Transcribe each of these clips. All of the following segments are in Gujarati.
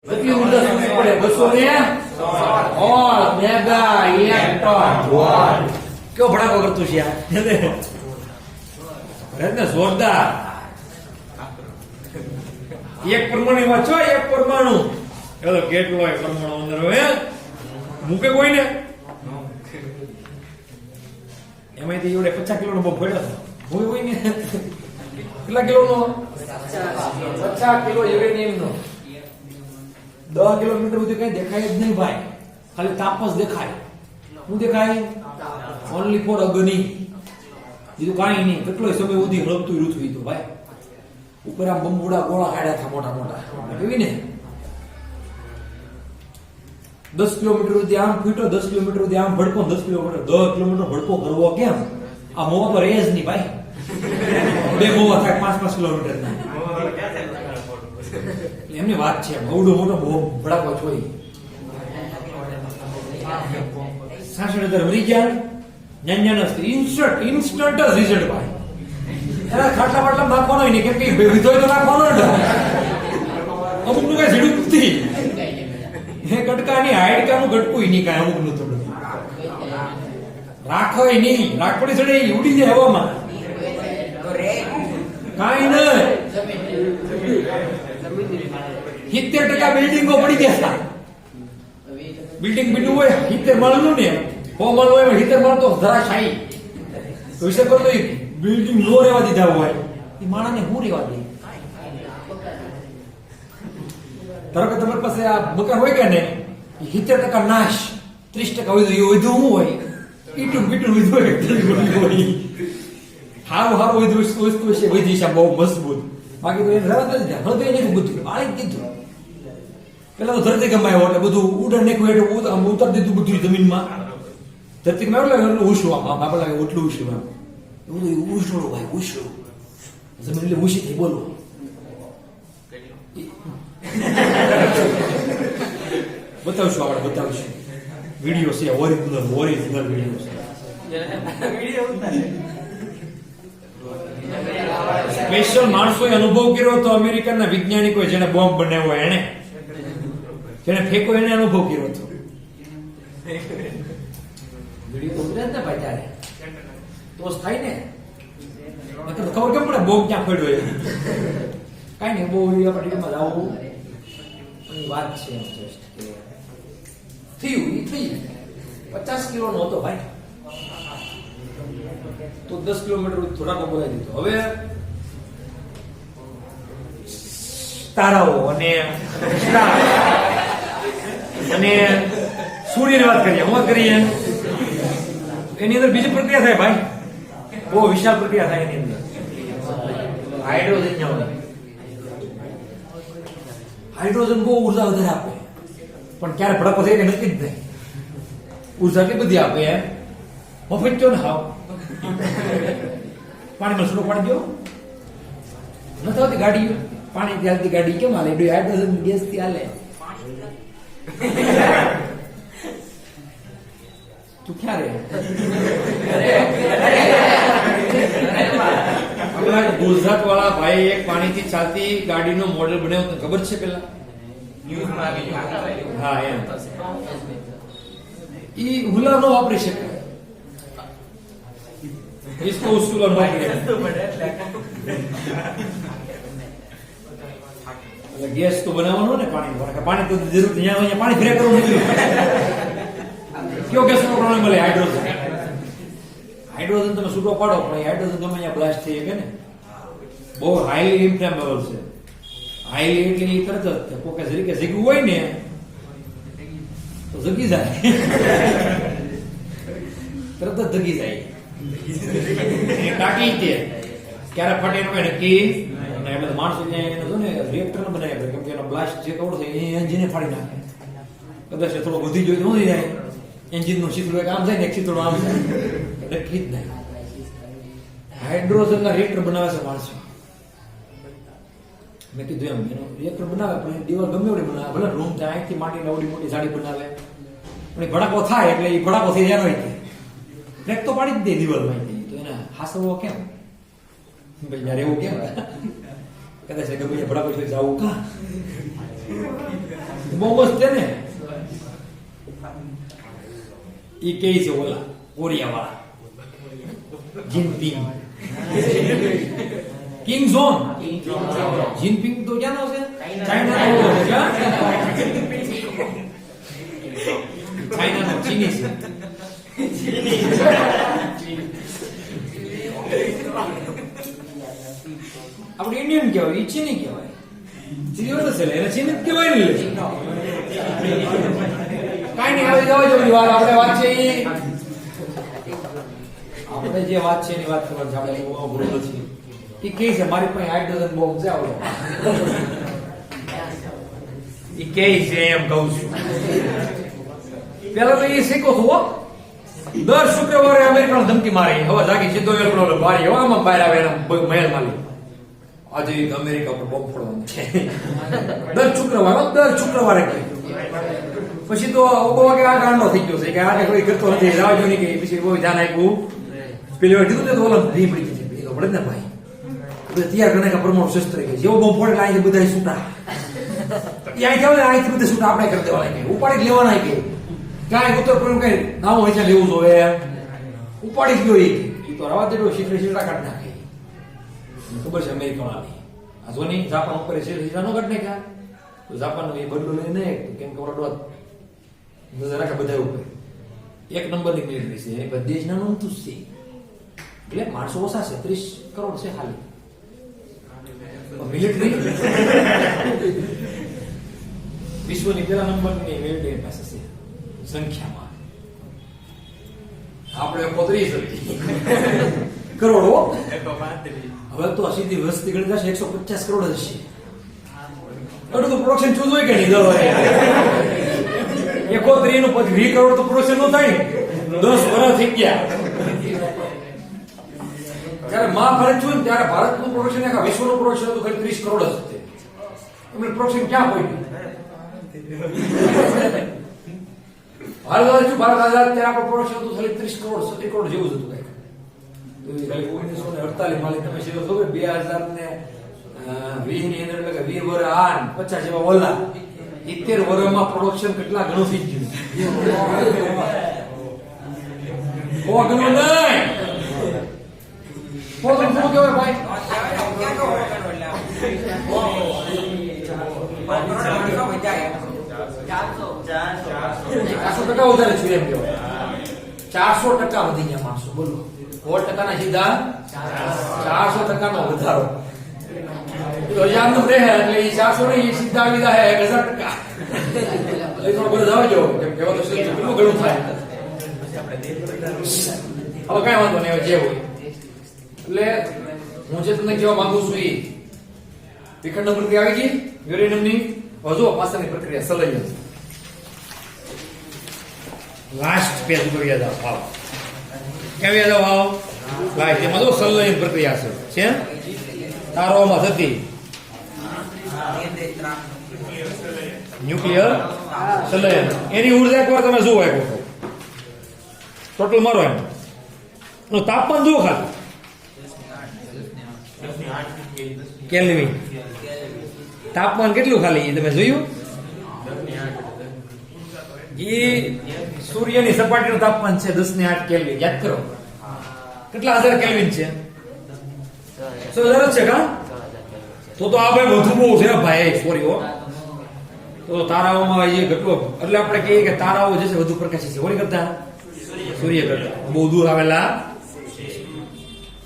બધી ઊંધા સમજ પડે 200 ને ઓલ મેગા ઇલેક્ટ્રોન કેવો ભડાકો કરતું છે આ જોરદાર એક પરમાણુ વાંચો એક પરમાણુ એલો કેટલો પરમાણુ અંદર હોય મૂકે કોઈ ને એમાંથી એવડે 50 કિલો નો બહુ પડ્યો હોય ને કેટલા કિલો નો 50 કિલો યુરેનિયમ નો 10 કિલોમીટર સુધી કઈ દેખાય જ નહીં ભાઈ ખાલી તાપ જ દેખાય શું દેખાય ઓનલી ફોર અગ્નિ બીજું કાંઈ નહીં કેટલો સમય સુધી હળપતું રૂથું તો ભાઈ ઉપર આ બંબુડા ગોળા કાઢ્યા હતા મોટા મોટા કેવી ને 10 કિલોમીટર સુધી આમ ફૂટો 10 કિલોમીટર સુધી આમ ભડકો 10 કિલોમીટર ભડકો કરવો કેમ આ મોવા તો રેજ નહીં ભાઈ બે મોવા થાય 5-5 કિલોમીટર ના એમની વાત છે બહુ મોટો બહુ ભડાકો જોઈ 66,000 મરી ગયા ઇન્સ્ટન્ટ જ રિઝલ્ટ ભાઈ એના ખાટલા બાટલા નાખવાનો નહીં કેમ કે વિધો તો નાખવાનો જ અમુક નું કઈ ઝીડું નથી એ ગટકાની હાઈડકાનું ગટકું નહીં કાંઈ અમુક નું થોડું રાખો નહીં રાખપડી ચડે ઉડી જાય હવામાં કાંઈ નહીં 70% બિલ્ડિંગો પડી ગયા હતા બિલ્ડિંગ બન્યું હોય 70 માળનું ને 100 માળ હોય 70 માળ તો ધરાશાયી તો વિશે કરતો બિલ્ડિંગ નો રહેવા દીધા હોય એ માણસને હું રહેવા દે ધારો કે તમારી પાસે આ મકાન હોય કે ને 70% નાશ 30% હોય તો એ વધુ શું હોય ઈટું બીટું વધુ હોય સારું હોય વસ્તુ છે વધી છે બહુ મજબૂત બાકી તો એને રહેવા નથી હળદે નહીં બધું આળી દીધું પેલા તો ધરતી ગમાયો એટલે બધું ઉડર નાખ્યું એટલે આમ ઉતર દીધું બધું જમીનમાં ધરતી ગમાયો એટલે ઉછળું આમ આપણે લાગે એટલું ઉછળું આમ એવું ઉછળું ભાઈ ઉછળું જમીન એટલે ઉછી થઈ બોલો બતાવશું આપણે બતાવશું વિડીયો છે ઓરિજિનલ વિડીયો છે સ્પેશિયલ માણસોએ અનુભવ કર્યો તો અમેરિકનના વૈજ્ઞાનિકોએ જેને બોમ્બ બનાવ્યો એને જેને ફેંકો એને અનુભવ કર્યો હતો વિડીયો તો ઉતરે ને ભાઈ ત્યારે તો જ થાય ને ખબર કેમ પડે બોમ્બ ક્યાં પડ્યો એ કઈ નહીં બહુ આપણે આવું વાત છે થયું 50 કિલો નો હતો ભાઈ તો 10 કિલોમીટર થોડાક બોલાવી દીધો હવે તારાઓ અને સૂર્યની વાત કરીએ હું કરીએ એની અંદર બીજી પ્રક્રિયા થાય ભાઈ બહુ વિશાળ પ્રક્રિયા થાય એની અંદર હાઇડ્રોજન બહુ ઉર્જા વધારે આપે પણ ક્યારે ભડકો થાય કે નક્કી જ નહીં ઉર્જા કેટલી બધી આપે એમ મફત ચો ને હાવ પાણીમાં સ્લો પાડી દો નથી આવતી ગાડી પાણી ત્યાંથી ગાડી કેમ હાલે હાઇડ્રોજન ગેસ થી હાલે તું ક્યાં રે ગુજરાત વાળા ભાઈ એક પાણીથી ચાલતી ગાડીનો મોડેલ બનાવ્યો તને ખબર છે પેલા હા એમ ઈ હુલા નો વાપરી શકે इसको उसूला नो એટલે ગેસ તો બનાવવાનો ને પાણી તો જરૂર અહીંયા પાણી ફ્રે કરવું નથી કયો ગેસ નો પ્રોબ્લેમ મળે હાઇડ્રોજન તમે છૂટો પાડો પણ હાઇડ્રોજન તમે અહીંયા બ્લાસ્ટ થઈ શકે ને બહુ હાઈલી ઇન્ફ્લેમેબલ છે હાઈલી એટલે તરત જ કોકે જરીકે જગ્યું હોય ને તો જગી જાય તરત જ જગી જાય ટાંકી છે ક્યારે ફટે એનું કઈ નક્કી એટલે માણસો રિએક્ટર બનાવે કેમ કે એનો બ્લાસ્ટ જે કવર થાય એ એન્જિને ફાડી નાખે કદાચ થોડો વધી જોઈએ ન થઈ જાય એન્જિન નું શીતળું એક આમ જાય ને એક શીતળું આમ જાય નક્કી જ નહીં હાઇડ્રોજન ના રિએક્ટર બનાવે છે માણસો મેં કીધું એમ એનો રિએક્ટર બનાવે પણ દિવાલ ગમે એવડી બનાવે ભલે રૂમ થાય અહીંથી માટીને આવડી મોટી સાડી બનાવે પણ ભડાકો થાય એટલે એ ભડાકો થઈ જાય હોય બ્રેક તો પાડી જ દે દિવાલમાં તો એને હાસવો કેમ ભાઈ યાર એવું કેમ કદાચ ગમે ભડાકો જવું કા બહુ જ છે ને એ કે છે ઓલા કોરિયા વાળા જિનપિંગ કિંગ ઝોન જિનપિંગ તો ક્યાંનો છે ચાઇના ચાઇના ચીની છે આપણે ઇન્ડિયન કહેવાય એ ચીની કહેવાય ચીની છે એને ચીની કહેવાય ને કાઈ નહીં આવી જવા જોઈએ વાત આપણે વાત છે આપણે જે વાત છે એની વાત કરવા જાણે એવું અઘરું નથી એ કે છે મારી પાસે 8 ડઝન બોમ્બ છે આવડે એ કે છે એમ કહું છું પેલા તો એ શીખો છો દર શુક્રવારે અમેરિકન ધમકી મારી હવે જાગી સીધો એરપ્લેન બારી હવામાં બહાર આવે એના મહેલ માલી આજે અમેરિકા પર બોમ્બ ફોડવાનું છે દર શુક્રવારે કહે પછી તો ઓબામા કે આ ગાંડો થઈ ગયો છે કે આ કોઈ કરતો નથી રાહ જોઈ કે પછી કોઈ ધ્યાન આપ્યું પેલી વાર કીધું ને તો ઓલા ભી પડી ગઈ છે પડે ને ભાઈ તૈયાર ગણે કે પરમાણુ શસ્ત્ર કે જેવો બોમ્બ ફોડે એટલે અહીંયા બધા છૂટા અહીંયા કહેવાય ને અહીંથી બધા છૂટા આપણે કરી દેવાના કે ઉપાડી લેવાના કે ક્યાંય ઉત્તર પૂર્વ કઈ નામો હોય લેવું જોઈએ ઉપાડી ગયો એ તો રવા દેડો શીતળા કાઢ નાખે ખબર છે અમેરિકા વાળી આ જોની જાપાન ઉપર છે સીધા નો કાઢ નાખ્યા તો જાપાન એ બદલો લઈને કેમ કે ઓરડો નજર રાખે બધા ઉપર એક નંબરની મિલિટરી છે એ દેશ નાનું તું છે એટલે માણસો ઓછા છે 30 કરોડ છે ખાલી મિલિટરી વિશ્વની પેલા નંબરની મિલિટરી પાસે છે સંખ્યામાં આપણે 35 કરોડો હવે તો સીધી વસ્તી ગણી જશે 150 કરોડ જ છે એટલું તો પ્રોડક્શન ચૂઝ હોય કે નહીં દર હોય 31 નું પછી 20 કરોડ તો પ્રોડક્શન નો થાય 10 વર્ષ થઈ ગયા જ્યારે મહાભારત થયું ને ત્યારે ભારતનું પ્રોડક્શન આખા વિશ્વનું પ્રોડક્શન હતું ખાલી 30 કરોડ જ છે એમને પ્રોડક્શન ક્યાં પહોંચ્યું ભારત આઝાદ ત્યારે આપણું પ્રોડક્શન હતું ખાલી 30 કરોડ 70 કરોડ જેવું જ હતું કઈ ખાલી 1948 માં તમે સીધો છો કે 2000 ને 20 ની અંદર એટલે કે 20 વર્ષ આન 50 જેવા ઓલા 70 વર્ષમાં પ્રોડક્શન કેટલા ઘણું થઈ ગયું ઓ ઘણું નહીં પોતું શું કહેવાય ભાઈ 400% વધારે છે એમ કહેવાય 400% વધી ગયા માણસો બોલો 100% ના સીધા 400% નો વધારો નું રહે એટલે 400 ની સીધા આવી જાય 1000% એટલે થોડું બધું જાવ કેમ કેવા તો કેટલું ઘણું થાય હવે કઈ વાંધો નહીં જે હોય એટલે હું જે તમને કહેવા માંગુ છું એ વિખંડન પ્રક્રિયા આવી ગઈ યુરેનિયમની હજુ પાછળની પ્રક્રિયા સલૈન લાસ્ટ પેજ ઉપર યાદ આવો કેવી યાદ આવો લાસ્ટ એમાં તો સલૈન પ્રક્રિયા છે તારોમાં થતી ન્યુક્લિયર સલયન એની ઉર્જા એકવાર તમે જુઓ એક વખત ટોટલ મારો એમ તાપમાન જુઓ ખાલી કેલ્વિન તાપમાન કેટલું ખાલી તમે જોયું એ સૂર્યની સપાટીનું તાપમાન છે 10⁸ કેલ્વિન યાદ કરો કેટલા હજાર કેલ્વિન છે 100,000 છે કા તો આ ભાઈ વધુ બહુ છે ભાઈ સોરી હો તો તારાઓમાં એ ઘટો એટલે આપણે કહીએ કે તારાઓ જે છે વધુ પ્રકાશી છે કોની કરતા સૂર્ય કરતા બહુ દૂર આવેલા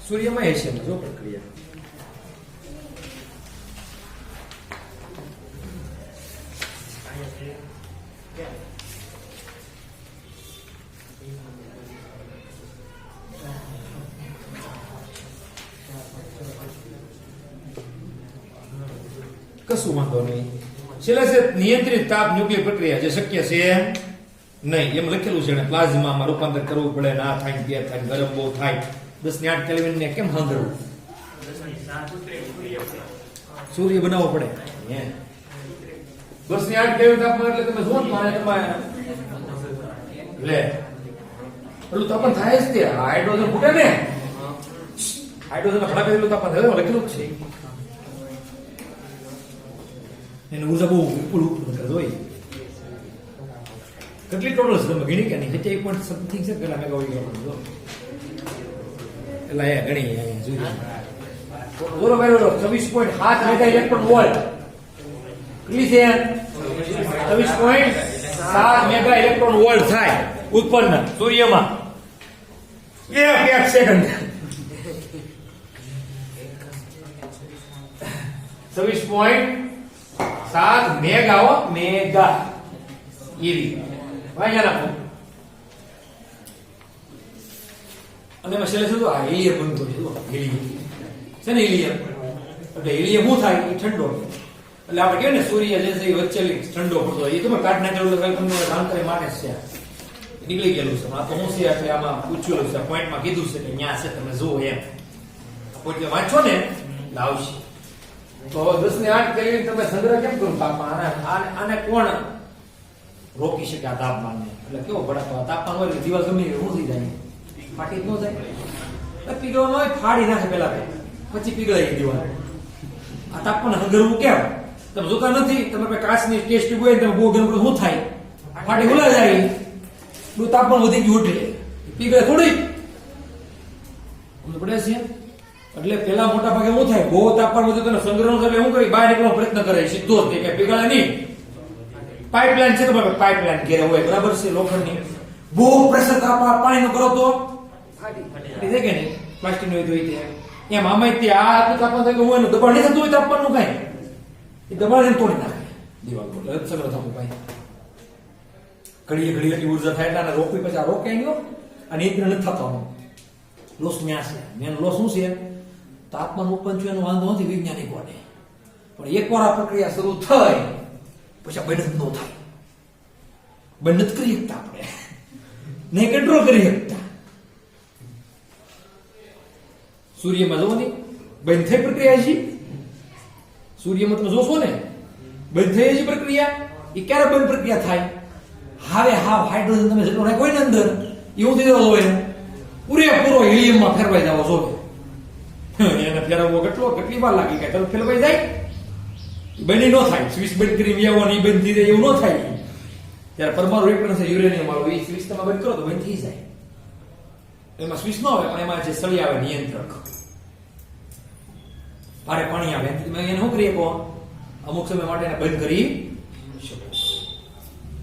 સૂર્યમાં એ છે જો પ્રક્રિયા કશું વાંધો નહીં છેલ્લે છે નિયંત્રિત તાપ ન્યુક્લિયર પ્રક્રિયા જે શક્ય છે નહીં એમ લખેલું છે પ્લાઝમામાં રૂપાંતર કરવું પડે ના થાય કે થાય ગરમ બહુ થાય 10⁸ કેલ્વિન ને કેમ હાંધળવું સૂર્ય બનાવવો પડે 10⁸ કેલ્વિન તાપમાન એટલે તમે જુઓ ને તમારે લે પેલું તાપમાન થાય જ તે હાઇડ્રોજન ફૂટે ને હાઇડ્રોજન ફટાકે જેટલું તાપમાન થાય લખેલું જ છે એની ઉર્જા બહુ વિપુલ હોય કેટલી ટોટલ છે તમે ગણી કે નહીં? 8.something છે પેલા મેગા હોય ગયો એટલે અહીંયા ગણી અહીંયા જોઈએ બોલો ભાઈ બોલો 26.7 મેગા ઇલેક્ટ્રોન વોલ્ટ કેટલી છે 26.7 મેગા ઇલેક્ટ્રોન વોલ્ટ થાય ઉત્પન્ન સૂર્યમાં એક સેકન્ડ 26.7 મેગા એવી વાંચા નાખો અને એમાં છેલ્લે શું આ હિલિયમ બનતો છે હિલિયમ છે ને હિલિયમ એટલે હિલિયમ શું થાય એ ઠંડો એટલે આપણે કહીએ ને સૂર્ય જે છે એ વચ્ચે ઠંડો પડતો હોય એ તમે કાઢ નાખેલું એટલે તમને જાણકારી માટે છે નીકળી ગયેલું છે આ તો હું છે એટલે આમાં પૂછેલું છે પોઈન્ટમાં કીધું છે કે ન્યા છે તમે જુઓ એમ પોઈન્ટ વાંચો ને એટલે આવશે તો 10 ને 8 કેલ્વિન તમે સંગ્રહ કેમ કરો તાપમાન આને કોણ રોકી શકે આ તાપમાનને એટલે કેવો ભડાકો તાપમાન હોય એટલે દિવાલ ગમે એવું થઈ જાય ફાટી ન જાય પીગળવાનો હોય ફાડી નાખે પેલા પછી પીગળાઈ દિવાલ આ તાપમાન હંગરવું કેમ તમે જોતા નથી તમે કાચની ટેસ્ટ ટ્યુબ હોય તમે બહુ ગરમ કરો શું થાય ફાટી હુલા જાય એટલું તાપમાન વધી ગયું ઉઠે પીગળે થોડી પડે છે એટલે પેલા મોટા ભાગે શું થાય બહુ તાપમાન વધુ તો સંગ્રહ એટલે શું કરી બહાર નીકળવાનો પ્રયત્ન કરે સીધો જ કે પીગળે નહીં પાઇપલાઇન છે તો પાઇપલાઇન ઘેરે હોય બરાબર છે લોખંડની બહુ પ્રેશર પાણીનો કરો તો ફાટી જાય કે નહીં પ્લાસ્ટિક નું હોય એમ આમાં તે આ આટલું તાપમાન થાય કે હું એનું દબાણ નહીં થતું હોય તાપમાનનું કઈ એ દબાણ એને તોડી નાખે દિવાલ પર સંગ્રહ થતું કઈ ઘડીએ ઘડી એટલી ઉર્જા થાય એટલે રોકવી પછી આ રોકે નહીં અને એ નથી થતો લોસ ન્યા છે મેન લોસ શું છે તાપમાન ઉત્પન્ન થયું એનો વાંધો નથી વૈજ્ઞાનિકોને પણ એકવાર આ પ્રક્રિયા શરૂ થઈ પછી બંધ ન થાય બંધ જ કરી શકતા આપણે નહીં કંટ્રોલ કરી શકતા સૂર્યમાં જવો નહીં બંધ થઈ પ્રક્રિયા છે સૂર્યમાં તમે જોશો ને બંધ થઈ છે પ્રક્રિયા એ ક્યારે બંધ પ્રક્રિયા થાય હાવે હાવ હાઇડ્રોજન તમે જેટલો નાખો ને અંદર એવું થઈ જવા જોઈએ પૂરેપૂરો હિલિયમમાં ફેરવાઈ જવો જોઈએ એને ફેરવવો કેટલી વાર લાગી કે તમે ફેરવાઈ જાય બંધ ન થાય સ્વિચ બંધ કરી વ્યાવવાની બંધ થઈ જાય એવું ન થાય ત્યારે પરમાણુ રિએક્ટર છે યુરેનિયમ વાળું એ સ્વિચ તમે બંધ કરો તો બંધ થઈ જાય એમાં સ્વિચ ન આવે પણ એમાં જે સળી આવે નિયંત્રક ભારે પાણી આવે તમે એને શું કરીએ અમુક સમય માટે એને બંધ કરી શકો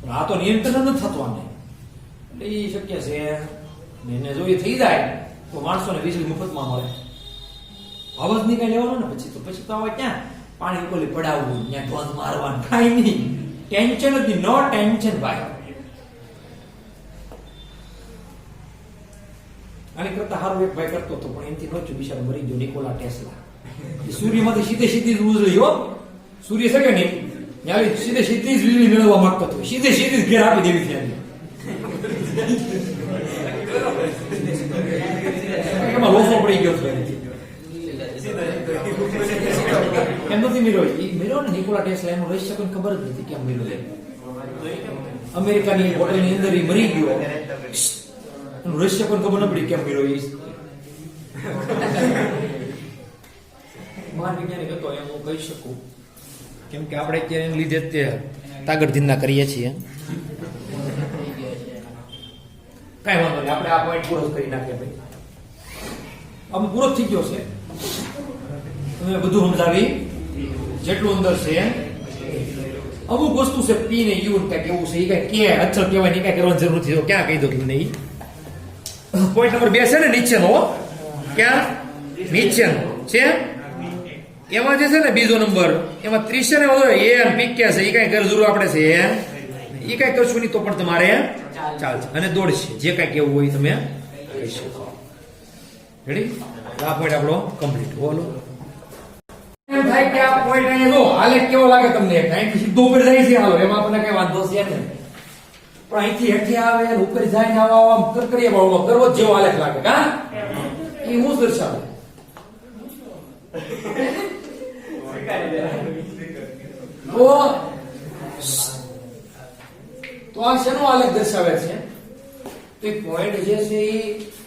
પણ આ તો નિયંત્રણ નથી થતું આને એટલે એ શક્ય છે એને જો એ થઈ જાય તો માણસોને વીજળી મફતમાં મળે અવાજ ની કઈ લેવાનો ને પછી તો આવે ક્યાં પાણી ઉપર પડાવવું ત્યાં ધોધ મારવાનું કઈ નહીં ટેન્શન નથી નો ટેન્શન ભાઈ આની કરતા સારું એક ભાઈ કરતો હતો પણ એમથી નોચ્યું બિચારો મરી ગયો નિકોલા ટેસ્લા સૂર્યમાંથી સીધી વીજળી હો સૂર્ય છે કે નહીં ત્યાં સીધી જ વીજળી મેળવવા માંગતો હતો સીધી જ ઘેર આપી દેવી છે એમાં લોસો પડી ગયો હતો એમ નથી મેળવ્યો ને નિકોલા ટેસ્લા એનું રહસ્ય કોઈ ખબર જ નથી કેમ મેળવ્યો અમેરિકાની હોટલની અંદર એ મરી ગયો એનું રહસ્ય પણ ખબર ન પડી કેમ મેળવ્યો મહાન વૈજ્ઞાનિક હતો એમ હું કહી શકું કેમ કે આપણે અત્યારે એને લીધે તે તાગડધીના કરીએ છીએ કઈ વાંધો નહીં આપણે આ પોઈન્ટ પૂરો કરી નાખીએ ભાઈ આમ પૂરો થઈ ગયો છે તમે બધું સમજાવી જેટલું અંદર છે અમુક વસ્તુ છે પી ને યુ ને કઈક એવું છે એ કઈ કે અક્ષર કહેવાય ને કઈ કરવાની જરૂર નથી ક્યાં કહી દો તમને પોઈન્ટ નંબર 2 છે ને નીચેનો ક્યાં નીચેનો છે એમાં જે છે ને બીજો નંબર એમાં 30 ને વધુ એ પીક કે છે એ કઈ કર જરૂર આપણે છે એ કઈ કરશું નહીં તો પણ તમારે ચાલશે અને દોડશે જે કઈ કેવું હોય તમે કહી શકો રેડી આ પોઈન્ટ આપણો કમ્પ્લીટ બોલો એમ થાય કે આ પોઈન્ટ અહીંયા જો આલેખ કેવો લાગે તમને અહીંથી સીધો ઉપર જાય છે હાલો એમાં આપણને કઈ વાંધો છે નહીં પણ અહીંથી હેઠે આવે અને ઉપર જાય ને આવા કરકરીએ બાવળો કરવો જેવો આલેખ લાગે કા એ હું દર્શાવે તો આ શેનો આલેખ દર્શાવે છે તો પોઈન્ટ જે છે એ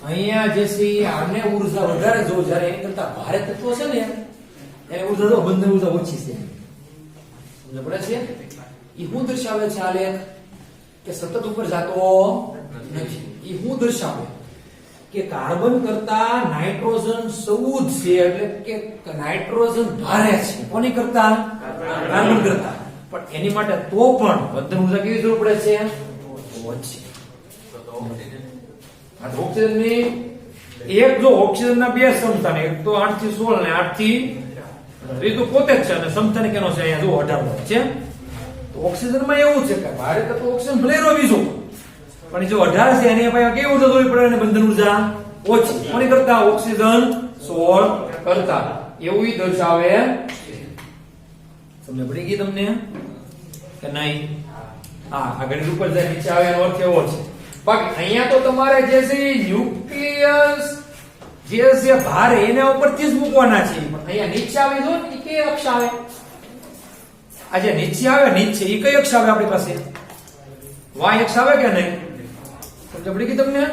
અહીંયા જે છે આને ઉર્જા વધારે જો જ્યારે એની કરતા ભારે તત્વો છે ને એને ઉર્જા તો બંધ ઉર્જા ઓછી છે સમજ પડે છે એ શું દર્શાવે છે આલેખ કે સતત ઉપર જતો નથી. એ હું દર્શાવે કે કાર્બન કરતા નાઇટ્રોજન સૌદ છે, એટલે કે નાઇટ્રોજન ભારે છે કોની કરતા? કાર્બન કરતા. પણ એની માટે તો પણ બંધન ઊર્જા કેવી જરૂર પડે છે? ઓછી. આ ઓક્સિજન ની એક જો ઓક્સિજન ના બે સમસ્થાન, એક તો 8 થી 16 ને 8 થી ત્રીજું પોતે જ છે, અને સમસ્થાન કેનો છે? અહીંયા જો 18 છે. તો ઓક્સિજન માં એવું છે કે ભારે તો ઓક્સિજન ભલે બીજો, પણ જો 18 છે એની પાસે કેવી ઉર્જા જોવી પડે? અને બંધન ઉર્જા ઓછી કોની કરતા? ઓક્સિજન 16 કરતા. એવું ઈ દર્શાવે. સમજ પડી ગઈ તમને કે નહીં? હા, આગળ ઉપર જાય નીચે આવે એનો અર્થ એવો છે. બાકી અહીંયા તો તમારે જે છે ન્યુક્લિયસ જે છે ભાર એના ઉપરથી જ મૂકવાના છે. પણ અહીંયા નીચે આવે જો ને, એ કઈ અક્ષ આવે? આ જે નીચે આવે, નીચે એ કઈ અક્ષ આવે આપણી પાસે? વાય અક્ષ આવે કે નહીં? સમજ પડી ગઈ તમને?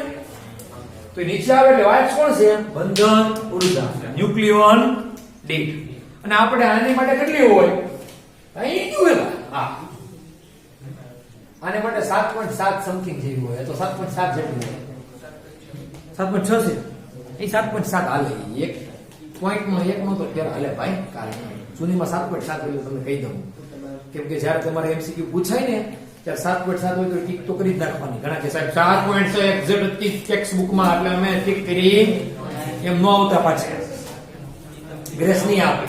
તો નીચે આવે એટલે વાય અક્ષ કોણ છે? બંધન ઉર્જા, ન્યુક્લિયોન દીઠ. અને આપણે આની માટે કેટલી હોય? અહીં જોયું. હા, આને માટે 7.7 સમથિંગ જેવી હોય, તો 7.7 જેટલું હોય. 7.6 છે એ 7.7 હાલે. એક પોઈન્ટમાં એકનો તો ફેર હાલે ભાઈ. કારણ સુધીમાં 7.7 હોય તમને કહી દઉં, કેમ કે જ્યારે તમારે MCQ પૂછાય ને ત્યારે 7.7 હોય તો ટીક તો કરી જ નાખવાની. ઘણા કે સાહેબ 7.6 એક્ઝેક્ટ ટેક્સ્ટ બુકમાં, એટલે અમે ટીક કરી એમ ન આવતા પાછા ગ્રેસ નહીં આપે.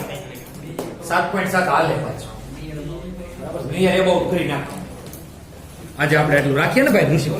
7.7 હાલે પાછું. બરાબર, નિયર એબાઉટ કરી નાખો. આજે આપણે એટલું રાખીએ ને ભાઈ ઋષિ.